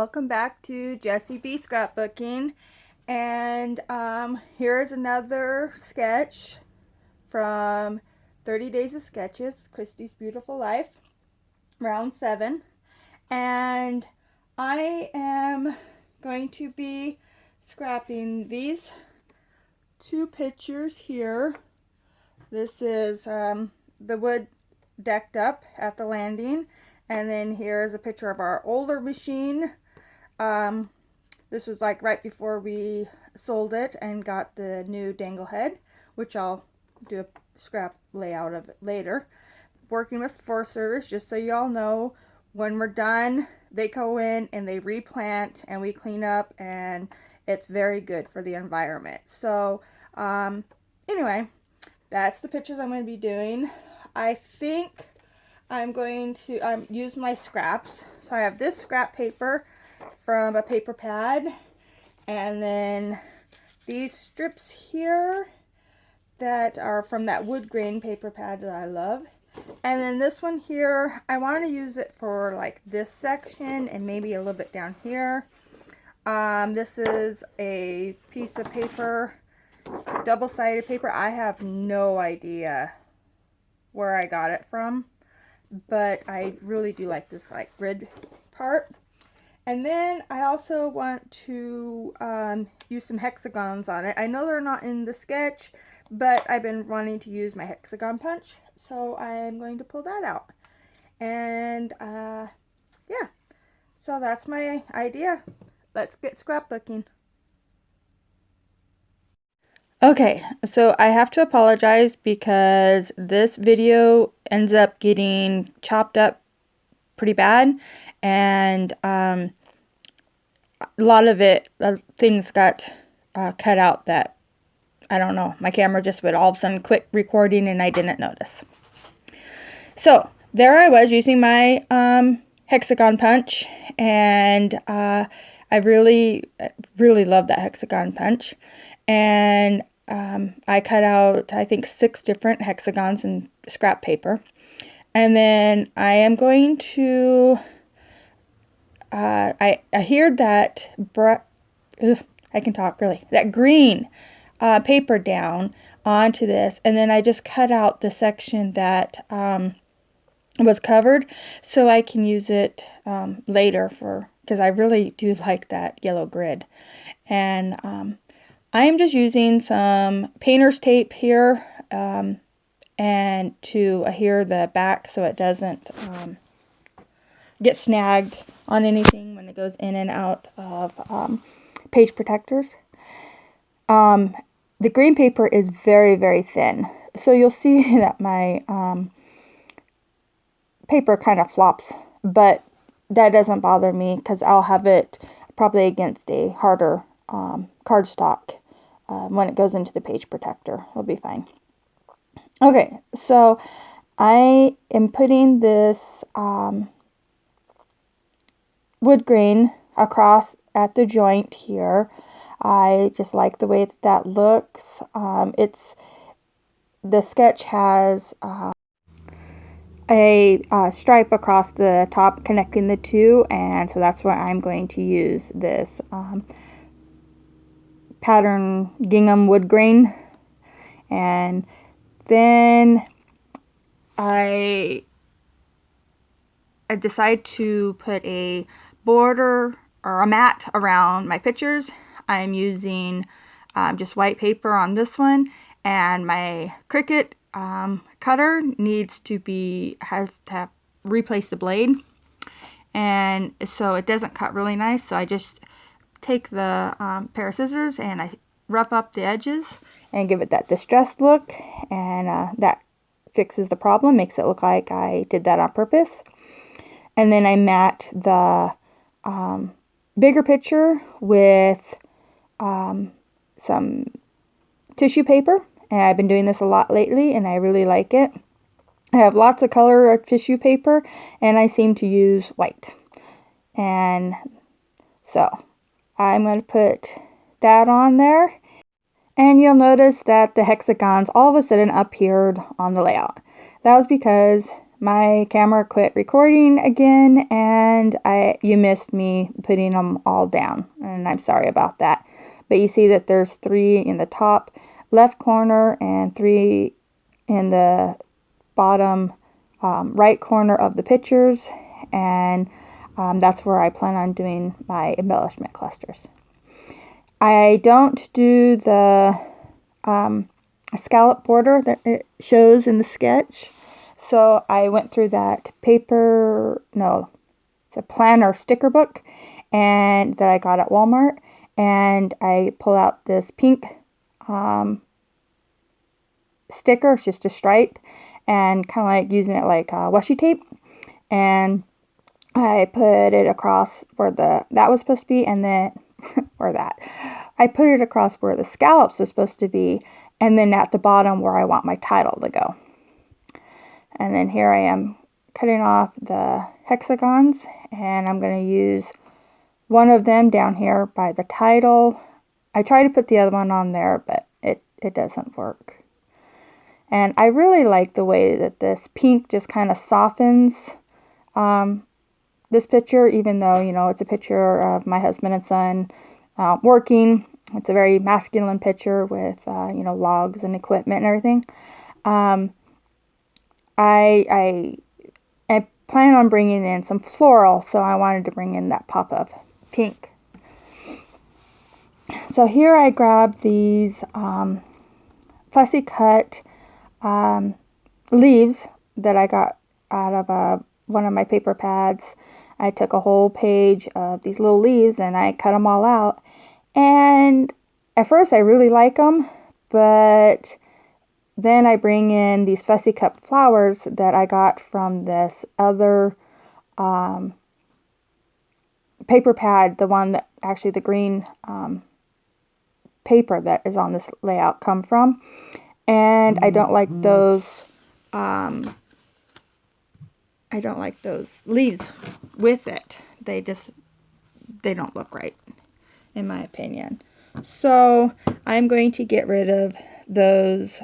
welcome back to Jessie B Scrapbooking. And here's another sketch from 30 Days of Sketches, Christy's Beautiful Life, round 7. And I am going to be scrapping these two pictures here. This is the wood decked up at the landing. And then here's a picture of our older machine. This was like right before we sold it and got the new dangle head, which I'll do a scrap layout of it later. Working with Forest Service, just so y'all know, when we're done, they go in and they replant and we clean up, and it's very good for the environment. So anyway, that's the pictures I'm going to be doing. I think I'm going to use my scraps. So I have this scrap paper from a paper pad, and then these strips here that are from that wood grain paper pad that I love. And then this one here, I want to use it for like this section and maybe a little bit down here. This is a piece of paper, double-sided paper. I have no idea where I got it from, but I really do like this like grid part. And then I also want to use some hexagons on it. I know they're not in the sketch, but I've been wanting to use my hexagon punch, so I'm going to pull that out. And yeah, so that's my idea. Let's get scrapbooking. Okay, so I have to apologize because this video ends up getting chopped up pretty bad, and a lot of it, things got cut out that, I don't know, my camera just would all of a sudden quit recording and I didn't notice. So there I was using my hexagon punch, and I really love that hexagon punch. And I cut out, I think, 6 different hexagons in scrap paper. And then I am going to, I adhered that, I can talk really, that green paper down onto this. And then I just cut out the section that was covered so I can use it later because I really do like that yellow grid. And I am just using some painter's tape here and to adhere the back so it doesn't get snagged on anything when it goes in and out of page protectors. The green paper is very, very thin, so you'll see that my paper kind of flops, but that doesn't bother me because I'll have it probably against a harder cardstock when it goes into the page protector. It'll be fine. Okay, so I am putting this wood grain across at the joint here. I just like the way that looks. The sketch has a stripe across the top connecting the two, and so that's why I'm going to use this pattern gingham wood grain. And then I decided to put a border or a mat around my pictures. I'm using just white paper on this one, and my Cricut cutter needs to have replace the blade, and so it doesn't cut really nice. So I just take the pair of scissors and I rough up the edges and give it that distressed look, and that fixes the problem, makes it look like I did that on purpose. And then I mat the bigger picture with some tissue paper, and I've been doing this a lot lately and I really like it. I have lots of color of tissue paper and I seem to use white, and so I'm going to put that on there, and you'll notice that the hexagons all of a sudden appeared on the layout. That was because my camera quit recording again, and you missed me putting them all down, and I'm sorry about that. But you see that there's 3 in the top left corner and 3 in the bottom right corner of the pictures, and that's where I plan on doing my embellishment clusters. I don't do the scallop border that it shows in the sketch, so I went through that it's a planner sticker book and that I got at Walmart, and I pull out this pink sticker. It's just a stripe, and kind of like using it like washi tape, and I put it across where that was supposed to be, and then I put it across where the scallops are supposed to be, and then at the bottom where I want my title to go. And then here I am cutting off the hexagons, and I'm going to use one of them down here by the title. I try to put the other one on there, but it doesn't work. And I really like the way that this pink just kind of softens this picture, even though, it's a picture of my husband and son working. It's a very masculine picture with, logs and equipment and everything. I plan on bringing in some floral, so I wanted to bring in that pop of pink. So here I grabbed these fussy cut leaves that I got out of one of my paper pads. I took a whole page of these little leaves and I cut them all out. And at first I really like them, but then I bring in these fussy cut flowers that I got from this other paper pad, the one that actually the green paper that is on this layout come from. And I don't like those leaves with it. They don't look right, in my opinion. So I'm going to get rid of those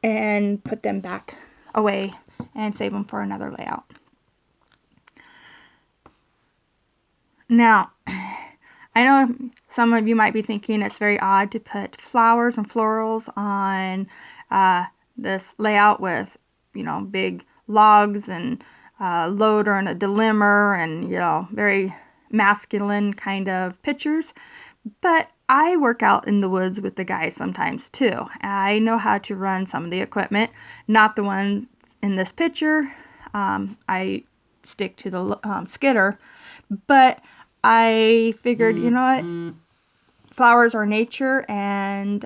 and put them back away and save them for another layout. Now, I know some of you might be thinking it's very odd to put flowers and florals on this layout with, big logs and a loader and a delimber and, very masculine kind of pictures. But I work out in the woods with the guys sometimes too. I know how to run some of the equipment, not the ones in this picture. I stick to the skidder, but I figured, you know what, flowers are nature, and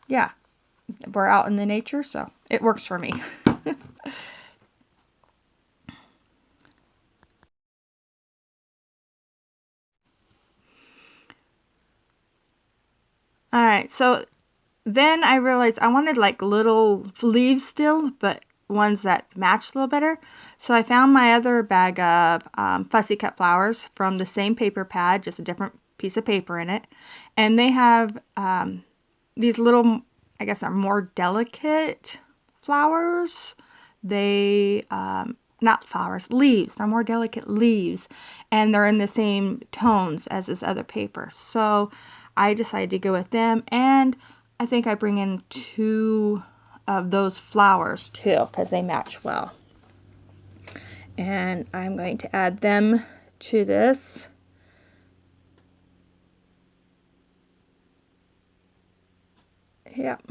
yeah, we're out in the nature, so it works for me. Alright, so then I realized I wanted like little leaves still, but ones that matched a little better. So I found my other bag of fussy cut flowers from the same paper pad, just a different piece of paper in it. And they have these little, I guess, are more delicate flowers. They, not flowers, leaves. They're more delicate leaves. And they're in the same tones as this other paper. So I decided to go with them. And I think I bring in 2 of those flowers too, because they match well. And I'm going to add them to this. Yep.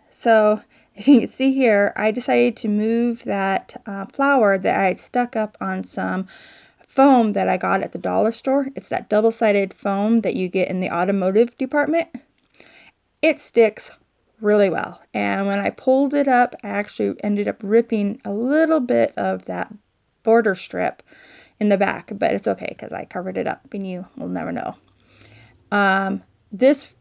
So if you can see here, I decided to move that flower that I had stuck up on some foam that I got at the dollar store. It's that double-sided foam that you get in the automotive department. It sticks really well. And when I pulled it up, I actually ended up ripping a little bit of that border strip in the back, but it's okay because I covered it up and you will never know. This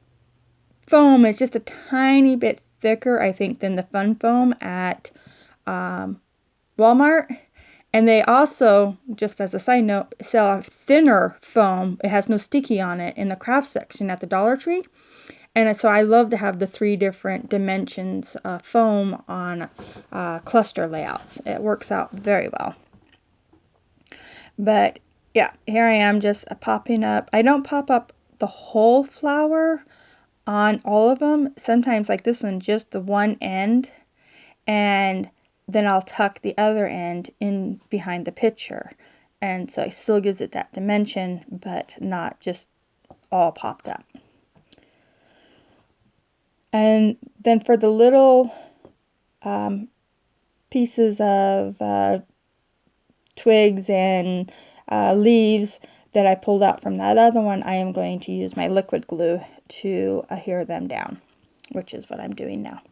foam is just a tiny bit thicker, I think, than the fun foam at Walmart. And they also, just as a side note, sell a thinner foam. It has no sticky on it in the craft section at the Dollar Tree. And so I love to have the 3 different dimensions foam on cluster layouts. It works out very well. But yeah, here I am just popping up. I don't pop up the whole flower on all of them. Sometimes like this one, just the one end, and then I'll tuck the other end in behind the picture. And so it still gives it that dimension, but not just all popped up. And then for the little pieces of twigs and leaves that I pulled out from that other one, I am going to use my liquid glue to adhere them down, which is what I'm doing now.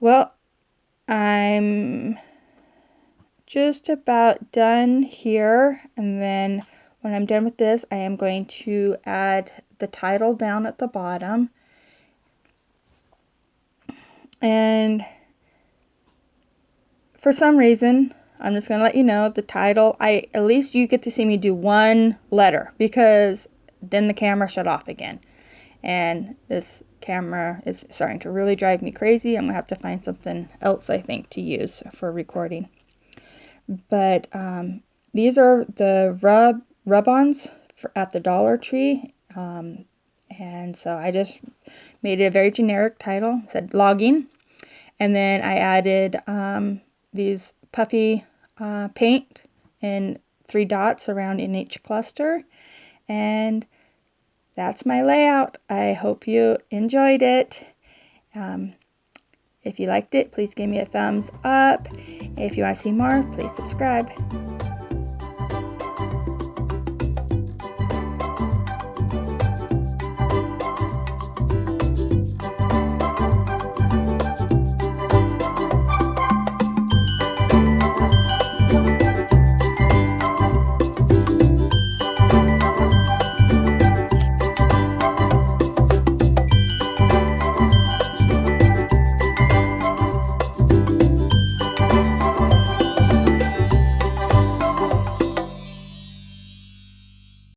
Well, I'm just about done here, and then when I'm done with this, I am going to add the title down at the bottom. And for some reason, I'm just going to let you know the title, at least you get to see me do one letter, because then the camera shut off again. And this camera is starting to really drive me crazy. I'm going to have to find something else, I think, to use for recording. But these are the rub-ons at the Dollar Tree. And so I just made it a very generic title. It said logging. And then I added these puppy paint and 3 dots around in each cluster. And that's my layout. I hope you enjoyed it. If you liked it, please give me a thumbs up. If you want to see more, please subscribe.